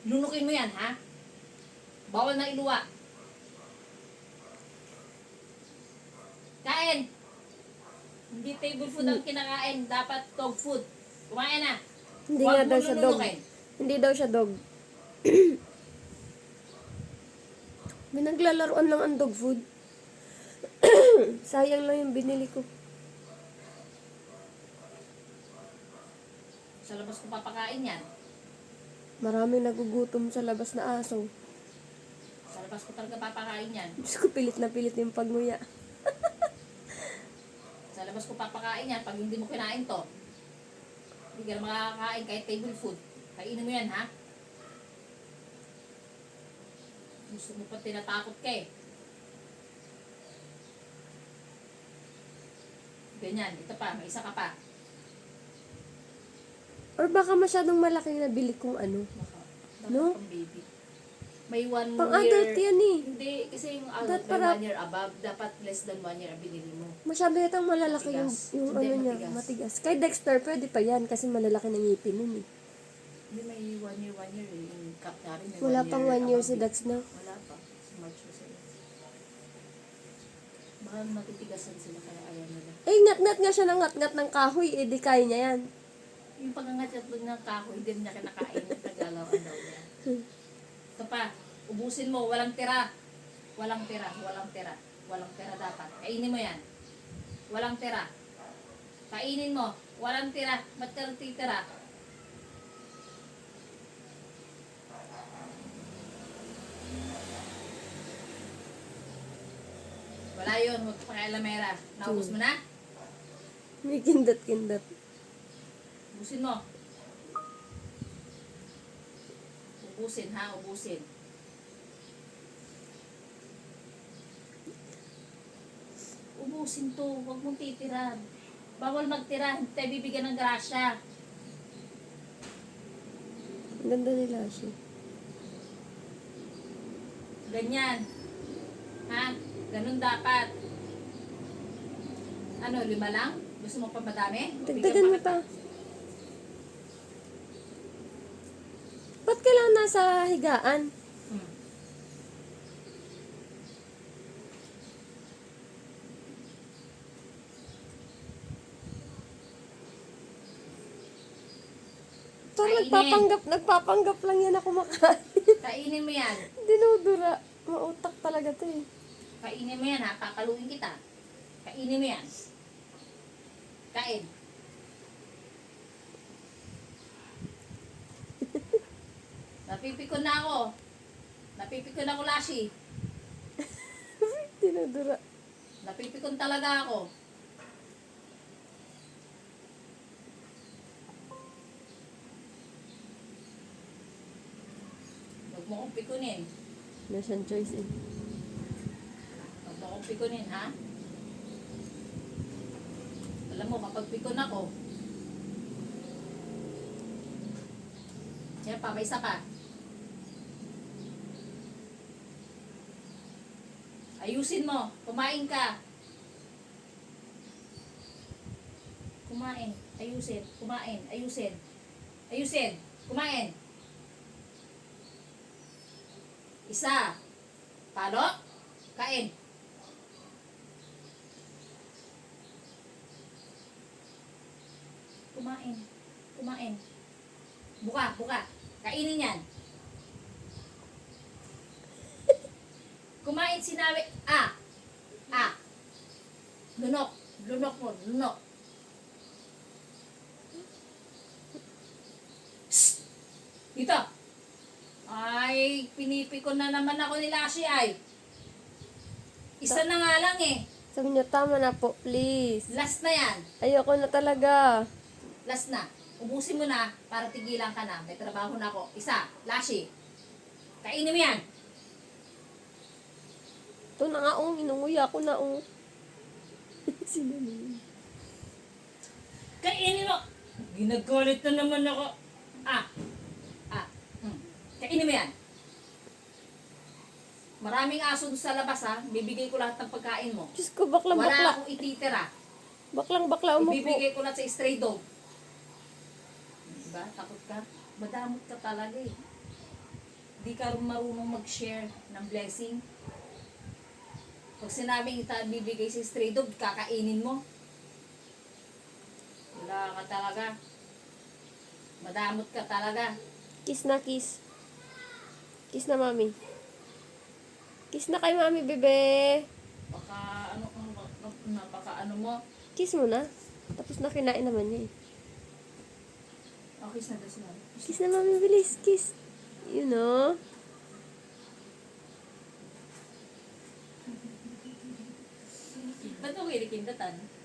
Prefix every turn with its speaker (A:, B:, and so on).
A: Lunukin mo yan, ha? Bawal na iluwa. Kain! Hindi table food ang kinakain. Dapat dog food. Kumain na.
B: Hindi
A: Huwag
B: nga
A: mo
B: daw siya dog.
A: lulunukin.
B: Hindi daw siya dog. May naglalaroan lang ang dog food. Sayang lang yung binili ko.
A: Sa labas ko papakain yan.
B: Maraming nagugutom sa labas na aso.
A: Sa labas ko talaga papakain yan.
B: Diyos ko, pilit na pilit yung pagmuya.
A: Sa labas ko papakain yan pag hindi mo kinain to. Hindi ka na makakakain kahit table food. Kainin mo yan, ha? Gusto mo pa tinatakot ka eh. Ganyan, ito pa, may isa ka pa.
B: Or baka masyadong malaking nabili kong ano.
A: Dapat
B: No?
A: pang baby. May 1
B: Pang
A: year.
B: adult yan eh.
A: Hindi, kasi yung adult
B: Dapat
A: may
B: para-
A: 1 year above. Dapat less than 1 year ang binili mo.
B: Masyado yatang malalaki yung,
A: Matigas.
B: yung
A: Hindi,
B: ano niya,
A: matigas.
B: matigas. Kay Dexter, pwede pa yan kasi malalaki ng ngipin nun eh.
A: Hindi, may 1 year eh. Yung cup na rin, may
B: Wala
A: 1
B: pang 1 year
A: above
B: si
A: eh.
B: Dex na.
A: Wala pa. Si March na sila. Baka matitigasan sila kaya ayaw nila.
B: Eh, ngat-ngat nga siya ng ngat-ngat ng kahoy, eh, di kaya niya yan.
A: Yung pagangat ng kahoy, hindi niya kinakain. Naglalaroan daw niya. Ito pa, ubusin mo, walang tira. Walang tira, walang tira. Walang tira dapat. Kainin mo yan. Walang tira. Kainin mo, walang tira. Ba't ka titira? Wala yun, huwag ka pakialamera. Naubos mo na?
B: May kindat-kindat.
A: Ubusin mo. Ubusin ha, ubusin. Ubusin to, huwag mong titira. Bawal magtira, hindi tayo bibigyan ng grasya.
B: Ang ganda nila siya.
A: Ganyan. Ha? Ganun dapat. Ano, 5 lang? Gusto mo pa madami?
B: Dagdagan mo pa. Ba't kailangan nasa higaan?
A: Hmm.
B: Ito,
A: Kainin.
B: nagpapanggap lang yan ako makain.
A: Kainin mo yan.
B: Dinudura. Mautak talaga to eh.
A: Kainin mo yan ha, pakaluin kita. Kainin mo yan. Kain. Napipikon na ako. Napipikon ako, Lashi.
B: Dinudura.
A: Napipikon talaga ako. Huwag mo akong pikunin.
B: Wala siyang choice eh.
A: Huwag mo akong pikunin, ha? Alam mo, kapag pikon ako, yan pa, may isa pa. Ayusin mo. Kumain ka. Kumain. Ayusin. Kumain. Ayusin. Ayusin. Kumain. Isa. Palo. Kain. Kumain. Kumain. Buka, buka. Kainin yan. Kumain sinabi. Ah. Ah. Lunok. Lunok mo. Lunok. Shh. Dito. Ay, pinipikon na naman ako ni Lassie ay. Isa na nga lang eh.
B: Sabi niyo, tama na po, please.
A: Last na yan.
B: Ayoko na talaga.
A: Last na. Ubusin mo na para tigilan ka na. May trabaho na ako. Isa. Lassie. Kainin mo yan.
B: Ito na nga, inunguya ko na, Sino na yun?
A: Kainin mo. Ginagalit na naman ako. Ah. Ah. Kainin mo yan. Maraming aso doon sa labas ha. Bibigay ko lahat ng pagkain mo.
B: Diyos ko, baklang
A: Wala
B: bakla.
A: akong ititira.
B: Baklang bakla umupo.
A: Ibibigay ko lahat sa stray dog. Diba? Takot ka? Madamot ka talaga eh. Di ka rin marunong mag-share ng blessing. Pag sinabing bibigay si stray dog, kakainin mo. Wala ka talaga. Madamot ka talaga.
B: Kiss na, kiss. Kiss na, mami. Kiss na kay mami, bebe.
A: Baka mo.
B: Kiss mo na. Tapos na kinain naman niya eh.
A: Okay, na si mami.
B: Kiss na, mami, bilis. Kiss. You know.
A: Ba't mo kinikindatan?